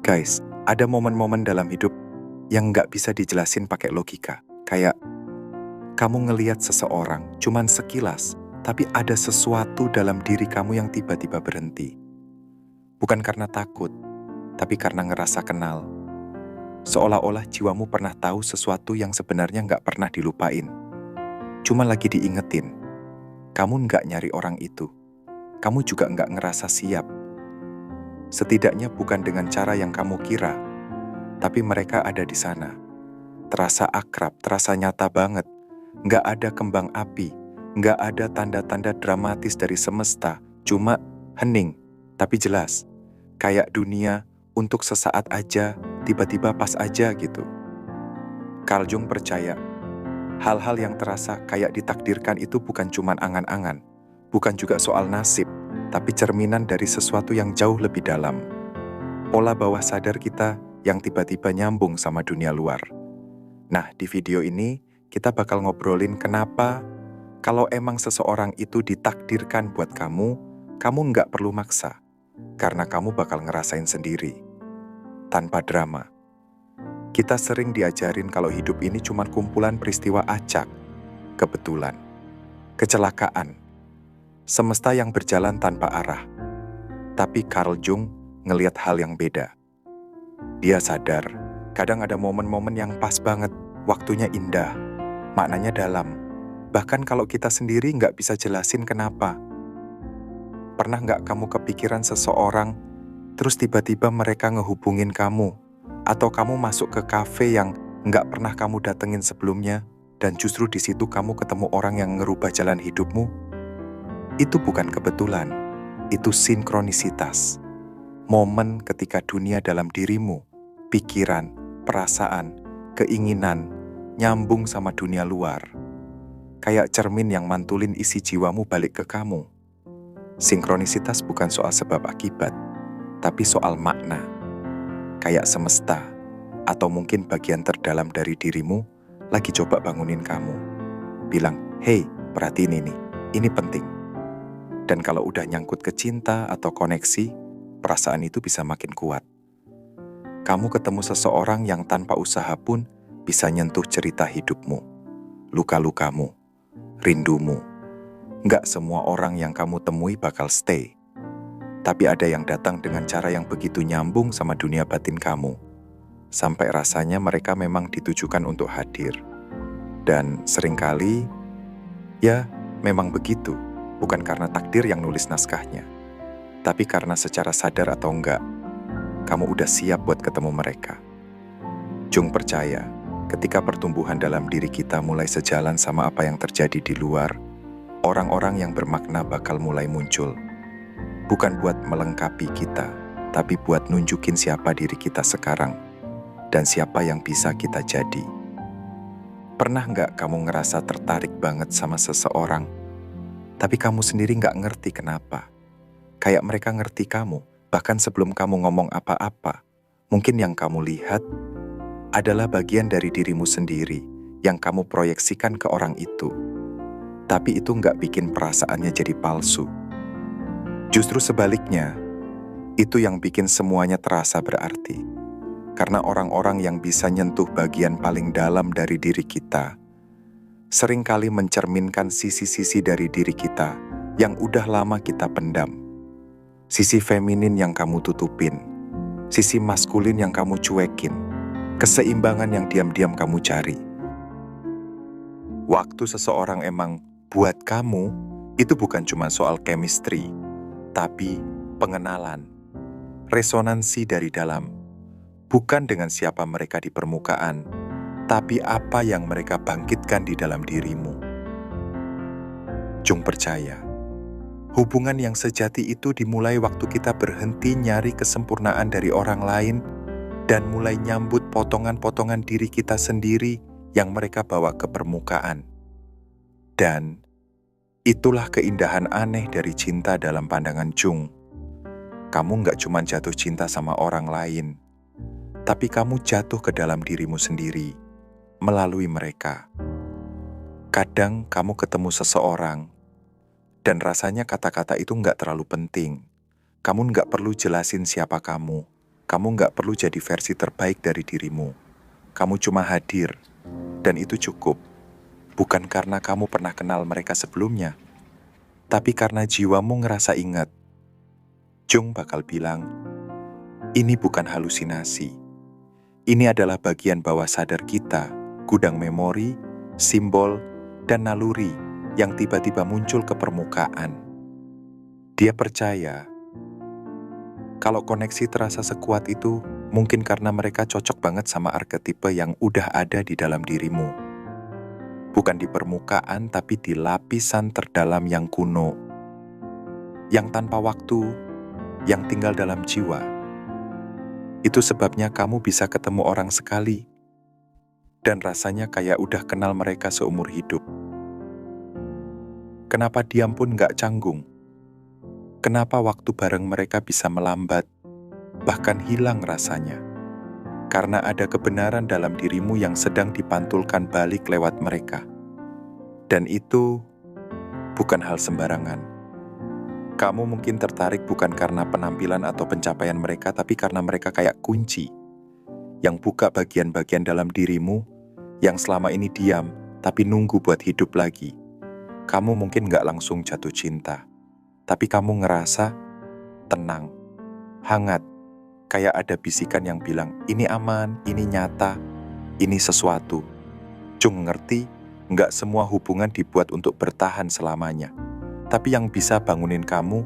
Guys, ada momen-momen dalam hidup yang nggak bisa dijelasin pakai logika. Kayak kamu ngelihat seseorang cuman sekilas, tapi ada sesuatu dalam diri kamu yang tiba-tiba berhenti. Bukan karena takut, tapi karena ngerasa kenal. Seolah-olah jiwamu pernah tahu sesuatu yang sebenarnya nggak pernah dilupain. Cuma lagi diingetin. Kamu nggak nyari orang itu. Kamu juga nggak ngerasa siap. Setidaknya bukan dengan cara yang kamu kira, tapi mereka ada di sana. Terasa akrab, terasa nyata banget. Nggak ada kembang api, nggak ada tanda-tanda dramatis dari semesta, cuma hening, tapi jelas. Kayak dunia untuk sesaat aja, tiba-tiba pas aja gitu. Carl Jung percaya, hal-hal yang terasa kayak ditakdirkan itu bukan cuma angan-angan, bukan juga soal nasib, tapi cerminan dari sesuatu yang jauh lebih dalam. Pola bawah sadar kita yang tiba-tiba nyambung sama dunia luar. Nah, di video ini kita bakal ngobrolin kenapa kalau emang seseorang itu ditakdirkan buat kamu nggak perlu maksa. Karena kamu bakal ngerasain sendiri, tanpa drama. Kita sering diajarin kalau hidup ini cuma kumpulan peristiwa acak, kebetulan, kecelakaan, semesta yang berjalan tanpa arah. Tapi Carl Jung ngelihat hal yang beda. Dia sadar, kadang ada momen-momen yang pas banget, waktunya indah, maknanya dalam. Bahkan kalau kita sendiri nggak bisa jelasin kenapa. Pernah nggak kamu kepikiran seseorang, terus tiba-tiba mereka ngehubungin kamu, atau kamu masuk ke kafe yang nggak pernah kamu datengin sebelumnya, dan justru di situ kamu ketemu orang yang ngerubah jalan hidupmu? Itu bukan kebetulan, itu sinkronisitas. Momen ketika dunia dalam dirimu, pikiran, perasaan, keinginan, nyambung sama dunia luar. Kayak cermin yang mantulin isi jiwamu balik ke kamu. Sinkronisitas bukan soal sebab akibat, tapi soal makna. Kayak semesta, atau mungkin bagian terdalam dari dirimu lagi coba bangunin kamu. Bilang, hey, perhatiin ini penting. Dan kalau udah nyangkut ke cinta atau koneksi, perasaan itu bisa makin kuat. Kamu ketemu seseorang yang tanpa usaha pun bisa nyentuh cerita hidupmu, luka-lukamu, rindumu. Nggak semua orang yang kamu temui bakal stay. Tapi ada yang datang dengan cara yang begitu nyambung sama dunia batin kamu. Sampai rasanya mereka memang ditujukan untuk hadir. Dan seringkali, ya memang begitu. Bukan karena takdir yang nulis naskahnya. Tapi karena secara sadar atau enggak, kamu udah siap buat ketemu mereka. Jung percaya, ketika pertumbuhan dalam diri kita mulai sejalan sama apa yang terjadi di luar, orang-orang yang bermakna bakal mulai muncul. Bukan buat melengkapi kita, tapi buat nunjukin siapa diri kita sekarang, dan siapa yang bisa kita jadi. Pernah nggak kamu ngerasa tertarik banget sama seseorang, tapi kamu sendiri nggak ngerti kenapa? Kayak mereka ngerti kamu, bahkan sebelum kamu ngomong apa-apa. Mungkin yang kamu lihat adalah bagian dari dirimu sendiri yang kamu proyeksikan ke orang itu. Tapi itu nggak bikin perasaannya jadi palsu. Justru sebaliknya, itu yang bikin semuanya terasa berarti. Karena orang-orang yang bisa nyentuh bagian paling dalam dari diri kita, seringkali mencerminkan sisi-sisi dari diri kita yang udah lama kita pendam. Sisi feminin yang kamu tutupin, sisi maskulin yang kamu cuekin, keseimbangan yang diam-diam kamu cari. Waktu seseorang emang buat kamu, itu bukan cuma soal chemistry, tapi pengenalan, resonansi dari dalam. Bukan dengan siapa mereka di permukaan, tapi apa yang mereka bangkitkan di dalam dirimu. Jung percaya, hubungan yang sejati itu dimulai waktu kita berhenti nyari kesempurnaan dari orang lain dan mulai nyambut potongan-potongan diri kita sendiri yang mereka bawa ke permukaan. Dan itulah keindahan aneh dari cinta dalam pandangan Jung. Kamu nggak cuma jatuh cinta sama orang lain, tapi kamu jatuh ke dalam dirimu sendiri melalui mereka. Kadang kamu ketemu seseorang, dan rasanya kata-kata itu nggak terlalu penting. Kamu nggak perlu jelasin siapa kamu Kamu nggak perlu jadi versi terbaik dari dirimu. Kamu cuma hadir, dan itu cukup. Bukan karena kamu pernah kenal mereka sebelumnya, tapi karena jiwamu ngerasa ingat. Jung bakal bilang, ini bukan halusinasi. Ini adalah bagian bawah sadar kita, gudang memori, simbol, dan naluri yang tiba-tiba muncul ke permukaan. Dia percaya kalau koneksi terasa sekuat itu mungkin karena mereka cocok banget sama arketipe yang udah ada di dalam dirimu. Bukan di permukaan, tapi di lapisan terdalam yang kuno, yang tanpa waktu, yang tinggal dalam jiwa. Itu sebabnya kamu bisa ketemu orang sekali, dan rasanya kayak udah kenal mereka seumur hidup. Kenapa diam pun gak canggung? Kenapa waktu bareng mereka bisa melambat, bahkan hilang rasanya? Karena ada kebenaran dalam dirimu yang sedang dipantulkan balik lewat mereka. Dan itu bukan hal sembarangan. Kamu mungkin tertarik bukan karena penampilan atau pencapaian mereka, tapi karena mereka kayak kunci yang buka bagian-bagian dalam dirimu yang selama ini diam, tapi nunggu buat hidup lagi. Kamu mungkin gak langsung jatuh cinta, tapi kamu ngerasa tenang, hangat, kayak ada bisikan yang bilang, ini aman, ini nyata, ini sesuatu. Jung ngerti, gak semua hubungan dibuat untuk bertahan selamanya. Tapi yang bisa bangunin kamu,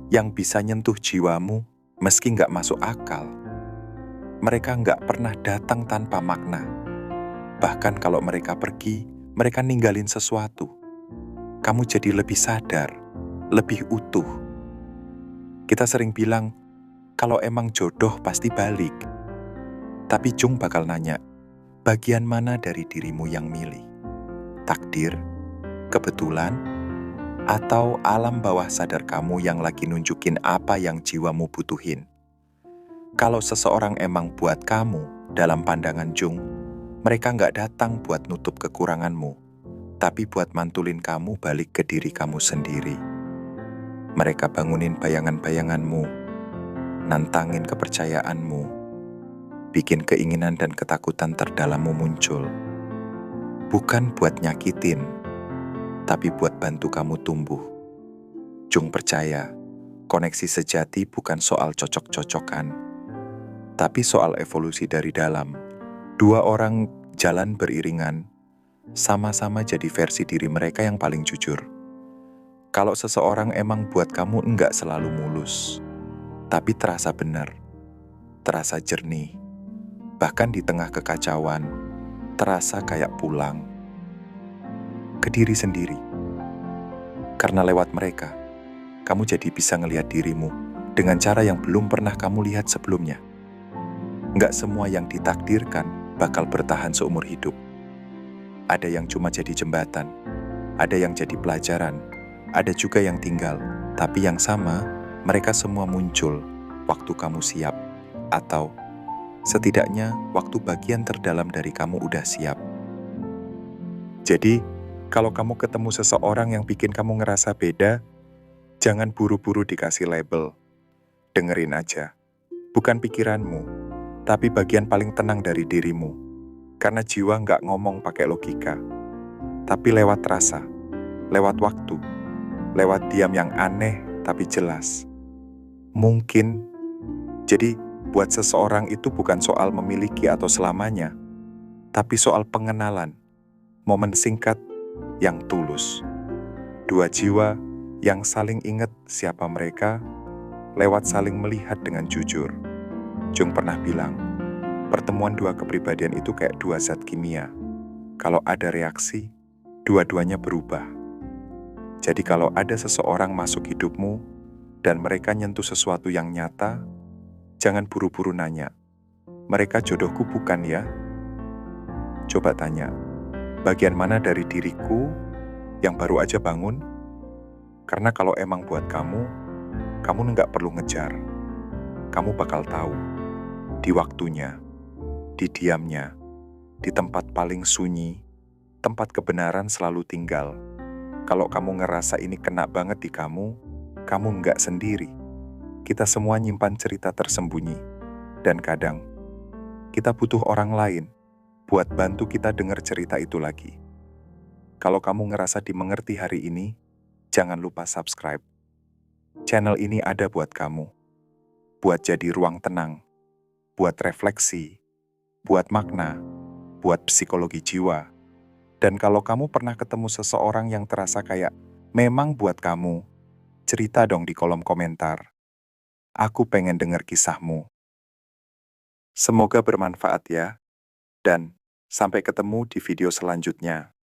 yang bisa nyentuh jiwamu, meski nggak masuk akal. Mereka nggak pernah datang tanpa makna. Bahkan kalau mereka pergi, mereka ninggalin sesuatu. Kamu jadi lebih sadar, lebih utuh. Kita sering bilang, kalau emang jodoh pasti balik. Tapi Jung bakal nanya, bagian mana dari dirimu yang milih? Takdir, kebetulan, atau alam bawah sadar kamu yang lagi nunjukin apa yang jiwamu butuhin. Kalau seseorang emang buat kamu, dalam pandangan Jung, mereka nggak datang buat nutup kekuranganmu, tapi buat mantulin kamu balik ke diri kamu sendiri. Mereka bangunin bayangan-bayanganmu, nantangin kepercayaanmu, bikin keinginan dan ketakutan terdalammu muncul. Bukan buat nyakitin, tapi buat bantu kamu tumbuh. Jung percaya, koneksi sejati bukan soal cocok-cocokan, tapi soal evolusi dari dalam. Dua orang jalan beriringan, sama-sama jadi versi diri mereka yang paling jujur. Kalau seseorang emang buat kamu enggak selalu mulus, tapi terasa benar, terasa jernih, bahkan di tengah kekacauan, terasa kayak pulang ke diri sendiri. Karena lewat mereka, kamu jadi bisa ngelihat dirimu dengan cara yang belum pernah kamu lihat sebelumnya. Nggak semua yang ditakdirkan bakal bertahan seumur hidup. Ada yang cuma jadi jembatan, ada yang jadi pelajaran, ada juga yang tinggal. Tapi yang sama, mereka semua muncul waktu kamu siap, atau setidaknya waktu bagian terdalam dari kamu udah siap. Jadi, kalau kamu ketemu seseorang yang bikin kamu ngerasa beda, jangan buru-buru dikasih label. Dengerin aja. Bukan pikiranmu, tapi bagian paling tenang dari dirimu. Karena jiwa nggak ngomong pakai logika, tapi lewat rasa, lewat waktu, lewat diam yang aneh tapi jelas. Mungkin, jadi buat seseorang itu bukan soal memiliki atau selamanya, tapi soal pengenalan, momen singkat yang tulus. Dua jiwa yang saling ingat siapa mereka lewat saling melihat dengan jujur. Jung pernah bilang, pertemuan dua kepribadian itu kayak dua zat kimia. Kalau ada reaksi, dua-duanya berubah. Jadi kalau ada seseorang masuk hidupmu dan mereka nyentuh sesuatu yang nyata, jangan buru-buru nanya, mereka jodohku bukan ya? Coba tanya, bagian mana dari diriku yang baru aja bangun? Karena kalau emang buat kamu nggak perlu ngejar. Kamu bakal tahu, di waktunya, di diamnya, di tempat paling sunyi, tempat kebenaran selalu tinggal. Kalau kamu ngerasa ini kena banget di kamu nggak sendiri. Kita semua nyimpan cerita tersembunyi. Dan kadang, kita butuh orang lain buat bantu kita dengar cerita itu lagi. Kalau kamu ngerasa dimengerti hari ini, jangan lupa subscribe. Channel ini ada buat kamu. Buat jadi ruang tenang, buat refleksi, buat makna, buat psikologi jiwa. Dan kalau kamu pernah ketemu seseorang yang terasa kayak memang buat kamu, cerita dong di kolom komentar. Aku pengen denger kisahmu. Semoga bermanfaat ya. Dan sampai ketemu di video selanjutnya.